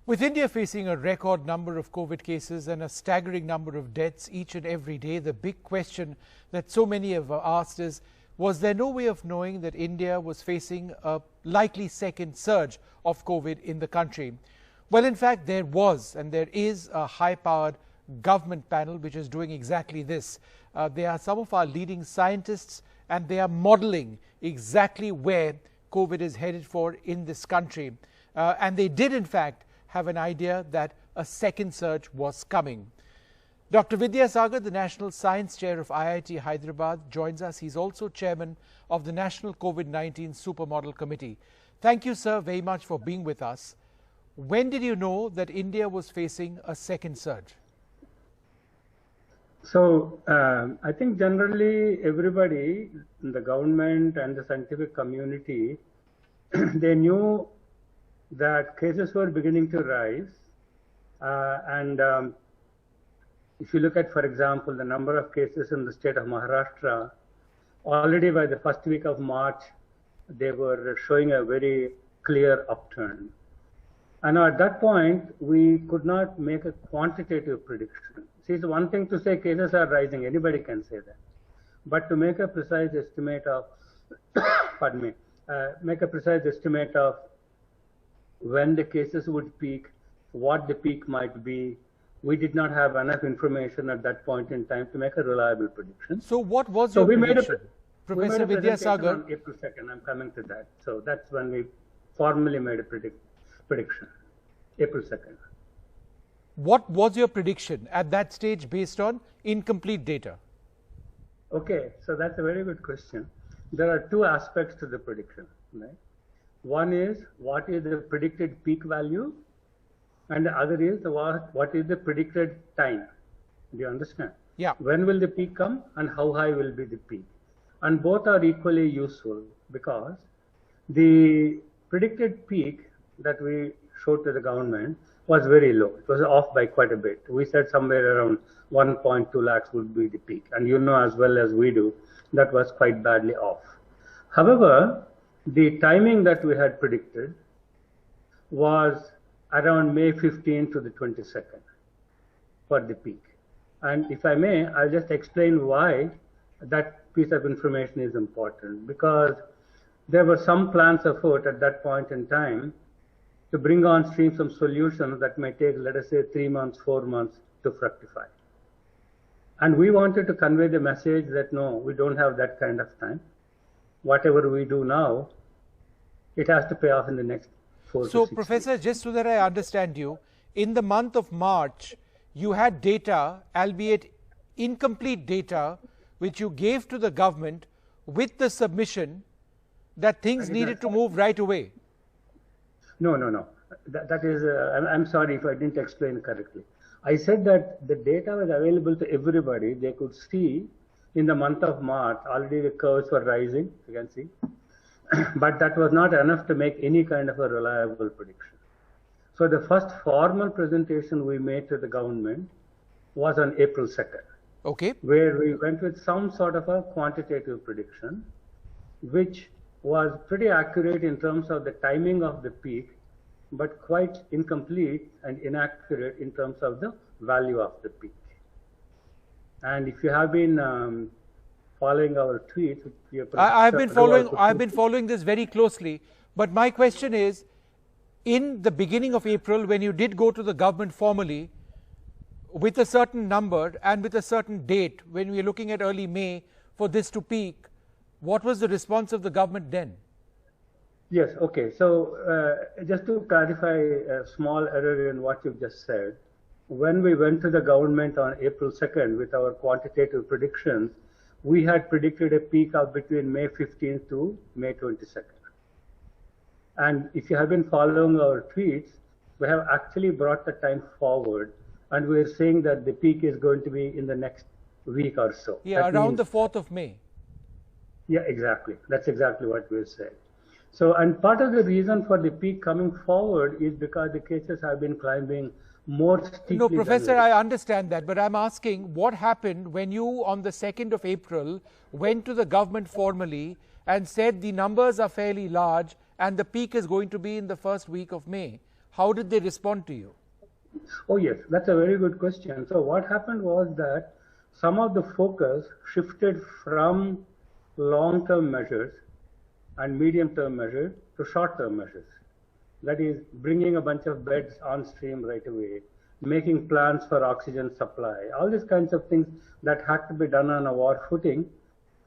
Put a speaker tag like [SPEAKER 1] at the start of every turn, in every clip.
[SPEAKER 1] With India facing a record number of COVID cases and a staggering number of deaths each and every day, the big question that so many have asked is, was there no way of knowing that India was facing a likely second surge of COVID in the country? Well, in fact, there was, and there is a high-powered government panel which is doing exactly this. They are some of our leading scientists, and they are modeling exactly where COVID is headed for in this country. And they did, in fact, have an idea that a second surge was coming. Dr. Vidyasagar, the National Science Chair of IIT Hyderabad, joins us. He's also chairman of the National COVID-19 Supermodel Committee. Thank you, sir, very much for being with us. When did you know that India was facing a second surge?
[SPEAKER 2] So, I think generally everybody in the government and the scientific community, they knew that cases were beginning to rise. If you look at, for example, the number of cases in the state of Maharashtra, already by the first week of March, they were showing a very clear upturn. And at that point, we could not make a quantitative prediction. See, it's one thing to say cases are rising, anybody can say that. But to make a precise estimate of, pardon me, make a precise estimate of when the cases would peak, what the peak might be, we did not have enough information at that point in time to make a reliable prediction.
[SPEAKER 1] So what was your prediction? Professor Vidyasagar?
[SPEAKER 2] On April 2nd, I'm coming to that. So that's when we formally made a prediction, April 2nd.
[SPEAKER 1] What was your prediction at that stage based on incomplete data?
[SPEAKER 2] Okay, so that's a very good question. There are two aspects to the prediction, right? One is what is the predicted peak value, and the other is what is the predicted time. Do you understand?
[SPEAKER 1] Yeah.
[SPEAKER 2] When will the peak come and how high will be the peak? And both are equally useful because the predicted peak that we showed to the government was very low. It was off by quite a bit. We said somewhere around 1.2 lakhs would be the peak. And you know as well as we do, that was quite badly off. However, the timing that we had predicted was around May 15th to the 22nd for the peak. And if I may, I'll just explain why that piece of information is important. Because there were some plans afoot at that point in time to bring on stream some solutions that may take, let us say, 3 months, 4 months to fructify. And we wanted to convey the message that no, we don't have that kind of time. Whatever we do now, it has to pay off in the next 4 to 6
[SPEAKER 1] So, Professor,
[SPEAKER 2] weeks.
[SPEAKER 1] just so that I understand you, in the month of March, you had data, albeit incomplete data, which you gave to the government with the submission that things needed to move right away.
[SPEAKER 2] No. That is, I'm sorry if I didn't explain correctly. I said that the data was available to everybody. They could see in the month of March, already the curves were rising, you can see. But that was not enough to make any kind of a reliable prediction. So the first formal presentation we made to the government was on April 2nd.
[SPEAKER 1] Okay.
[SPEAKER 2] Where we went with some sort of a quantitative prediction, which was pretty accurate in terms of the timing of the peak, but quite incomplete and inaccurate in terms of the value of the peak. And if you have been following our tweets,
[SPEAKER 1] I've been following this very closely. But my question is, in the beginning of April, when you did go to the government formally with a certain number and with a certain date, when we are looking at early May for this to peak, what was the response of the government then?
[SPEAKER 2] Yes, okay. So just to clarify a small error in what you've just said, when we went to the government on April 2nd with our quantitative predictions, we had predicted a peak of between May 15th to May 22nd. And if you have been following our tweets, we have actually brought the time forward, and we're saying that the peak is going to be in the next week or so.
[SPEAKER 1] Yeah,
[SPEAKER 2] that
[SPEAKER 1] around
[SPEAKER 2] means,
[SPEAKER 1] the 4th of May.
[SPEAKER 2] Yeah, exactly. That's exactly what we're saying. So, and part of the reason for the peak coming forward is because the cases have been climbing more steeply.
[SPEAKER 1] No, Professor, I understand that, but I'm asking what happened when you, on the 2nd of April, went to the government formally and said the numbers are fairly large and the peak is going to be in the first week of May. How did they respond to you?
[SPEAKER 2] Oh yes, that's a very good question. So what happened was that some of the focus shifted from long-term measures and medium-term measures to short-term measures. That is, bringing a bunch of beds on stream right away, making plans for oxygen supply, all these kinds of things that had to be done on a war footing.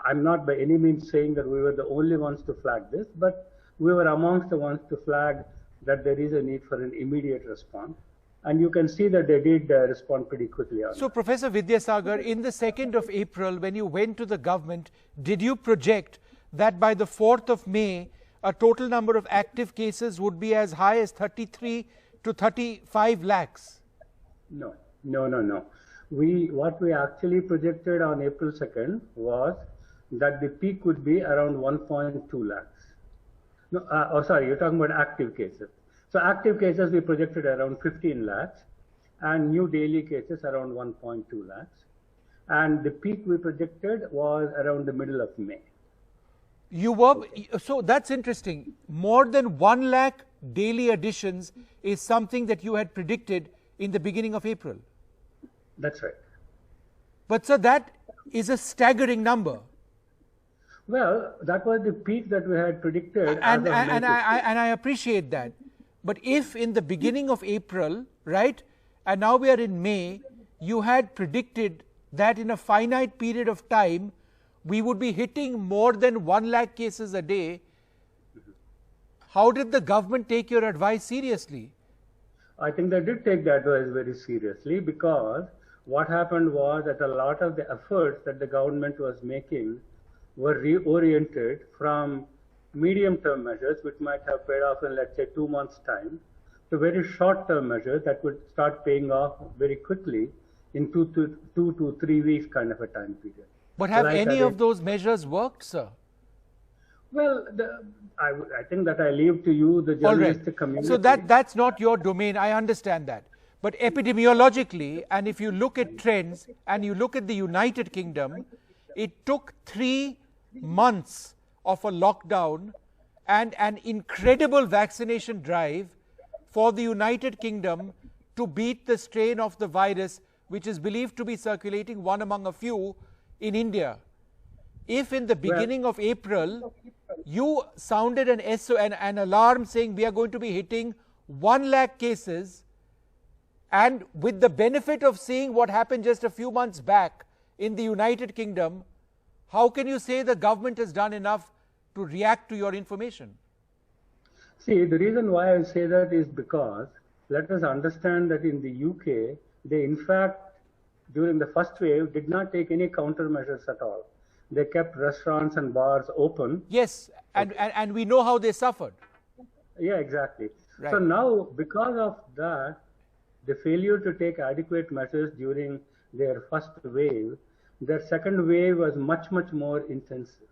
[SPEAKER 2] I'm not by any means saying that we were the only ones to flag this, but we were amongst the ones to flag that there is a need for an immediate response. And you can see that they did respond pretty quickly on
[SPEAKER 1] So,
[SPEAKER 2] that.
[SPEAKER 1] Professor Vidyasagar, in the 2nd of April, when you went to the government, did you project that by the 4th of May, a total number of active cases would be as high as 33 to 35 lakhs?
[SPEAKER 2] No. What we actually projected on April 2nd was that the peak would be around 1.2 lakhs. No, sorry, you're talking about active cases. So active cases we projected around 15 lakhs and new daily cases around 1.2 lakhs. And the peak we projected was around the middle of May.
[SPEAKER 1] So that's interesting. More than 1 lakh daily additions is something that you had predicted in the beginning of April.
[SPEAKER 2] That's right.
[SPEAKER 1] But sir, that is a staggering number.
[SPEAKER 2] Well, that was the peak that we had predicted.
[SPEAKER 1] And I appreciate that. But if in the beginning of April, right, and now we are in May, you had predicted that in a finite period of time, we would be hitting more than 1 lakh cases a day, how did the government take your advice seriously?
[SPEAKER 2] I think they did take the advice very seriously, because what happened was that a lot of the efforts that the government was making were reoriented from medium-term measures, which might have paid off in, let's say, 2 months' time, to very short-term measures that would start paying off very quickly in 2 to 3 weeks kind of a time period.
[SPEAKER 1] But have any of those measures worked, sir?
[SPEAKER 2] Well, I think that I leave to you, the journalistic community.
[SPEAKER 1] So that's not your domain, I understand that. But epidemiologically, and if you look at trends, and you look at the United Kingdom, it took 3 months of a lockdown and an incredible vaccination drive for the United Kingdom to beat the strain of the virus, which is believed to be circulating one among a few in India. If in the beginning of April, you sounded an alarm saying we are going to be hitting 1 lakh cases, and with the benefit of seeing what happened just a few months back in the United Kingdom, how can you say the government has done enough to react to your information?
[SPEAKER 2] See, the reason why I say that is because let us understand that in the UK, they in fact, during the first wave, did not take any countermeasures at all. They kept restaurants and bars open.
[SPEAKER 1] Yes, and we know how they suffered.
[SPEAKER 2] Yeah, exactly.
[SPEAKER 1] Right.
[SPEAKER 2] So now, because of that, the failure to take adequate measures during their first wave, their second wave was much, much more intensive.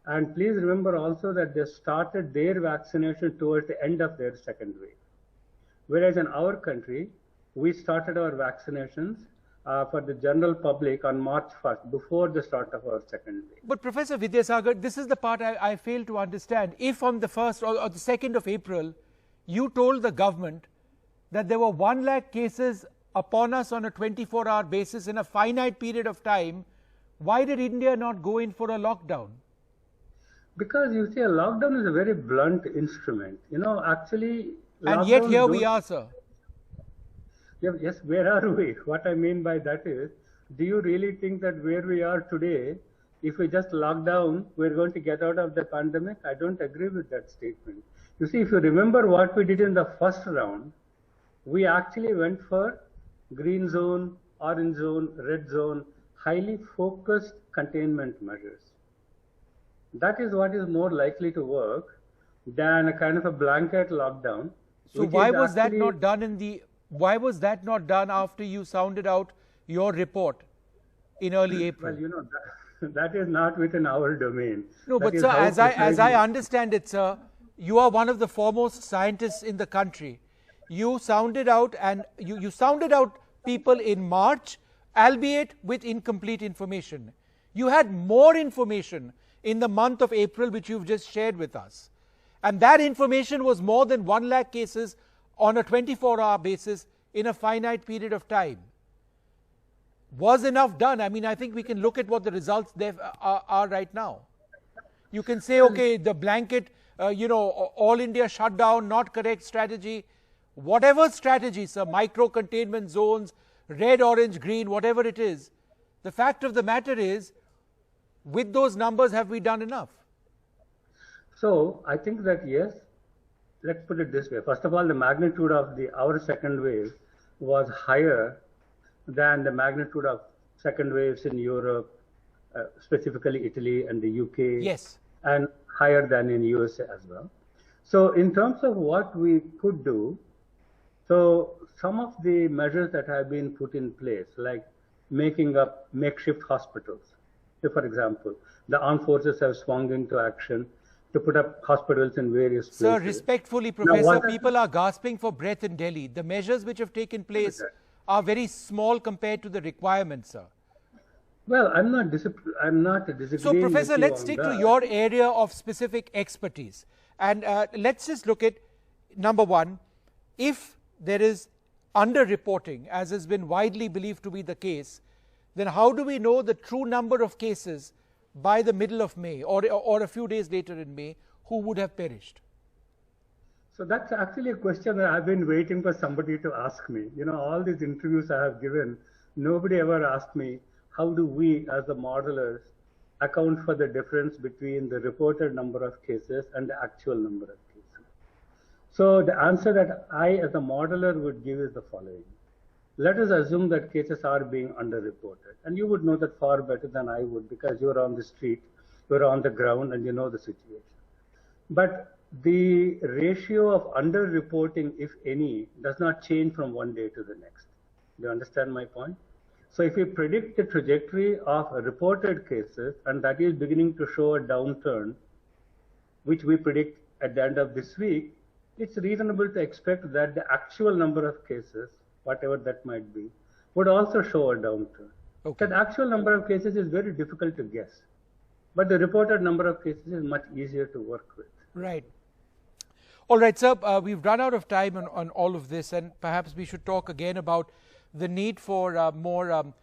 [SPEAKER 2] And please remember also that they started their vaccination towards the end of their second wave. Whereas in our country, we started our vaccinations for the general public on March 1st, before the start of our second wave.
[SPEAKER 1] But Professor Vidyasagar, this is the part I fail to understand. If on the 1st or the 2nd of April, you told the government that there were 1 lakh cases upon us on a 24-hour basis in a finite period of time, why did India not go in for a lockdown?
[SPEAKER 2] Because you see, a lockdown is a very blunt instrument. You know, actually...
[SPEAKER 1] And yet here we are, sir.
[SPEAKER 2] Yes, where are we? What I mean by that is, do you really think that where we are today, if we just lock down, we're going to get out of the pandemic? I don't agree with that statement. You see, if you remember what we did in the first round, we actually went for green zone, orange zone, red zone, highly focused containment measures. That is what is more likely to work than a kind of a blanket lockdown.
[SPEAKER 1] So why was that not done why was that not done after you sounded out your report in early April?
[SPEAKER 2] Well, you know, that is not within our domain.
[SPEAKER 1] No, but sir, as I understand it, sir, you are one of the foremost scientists in the country. You sounded out, and you sounded out people in March, albeit with incomplete information. You had more information in the month of April, which you've just shared with us. And that information was more than 1 lakh cases on a 24-hour basis in a finite period of time. Was enough done? I mean, I think we can look at what the results there are right now. You can say, okay, the blanket, all India shutdown, not correct strategy. Whatever strategy, sir, micro containment zones, red, orange, green, whatever it is, the fact of the matter is, with those numbers, have we done enough?
[SPEAKER 2] So I think that yes, let's put it this way. First of all, the magnitude of our second wave was higher than the magnitude of second waves in Europe, specifically Italy and the UK.
[SPEAKER 1] Yes.
[SPEAKER 2] And higher than in USA as well. So in terms of what we could do, so some of the measures that have been put in place, like making up makeshift hospitals. So for example, the armed forces have swung into action to put up hospitals in various places.
[SPEAKER 1] Sir, respectfully, Professor, people are gasping for breath in Delhi. The measures which have taken place are very small compared to the requirements, sir.
[SPEAKER 2] Well, I'm not disagreeing.
[SPEAKER 1] So, Professor, let's stick to your area of specific expertise. And let's just look at, number one, if there is underreporting, as has been widely believed to be the case, then how do we know the true number of cases by the middle of May or a few days later in May who would have perished?
[SPEAKER 2] So that's actually a question that I've been waiting for somebody to ask me. You know, all these interviews I have given, nobody ever asked me, how do we as the modelers account for the difference between the reported number of cases and the actual number of cases? So the answer that I as a modeler would give is the following. Let us assume that cases are being underreported. And you would know that far better than I would because you're on the street, you're on the ground, and you know the situation. But the ratio of underreporting, if any, does not change from one day to the next. Do you understand my point? So if we predict the trajectory of reported cases, and that is beginning to show a downturn, which we predict at the end of this week, it's reasonable to expect that the actual number of cases, whatever that might be, would also show a downturn. Okay. That actual number of cases is very difficult to guess, but the reported number of cases is much easier to work with.
[SPEAKER 1] Right. All right, sir, we've run out of time on all of this, and perhaps we should talk again about the need for more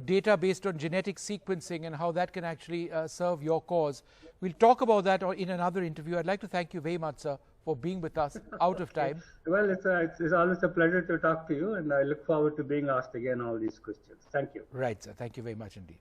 [SPEAKER 1] data based on genetic sequencing and how that can actually serve your cause. We'll talk about that in another interview. I'd like to thank you very much, sir, for being with us out of time.
[SPEAKER 2] Well, it's always a pleasure to talk to you, and I look forward to being asked again all these questions. Thank you.
[SPEAKER 1] Right, sir. Thank you very much indeed.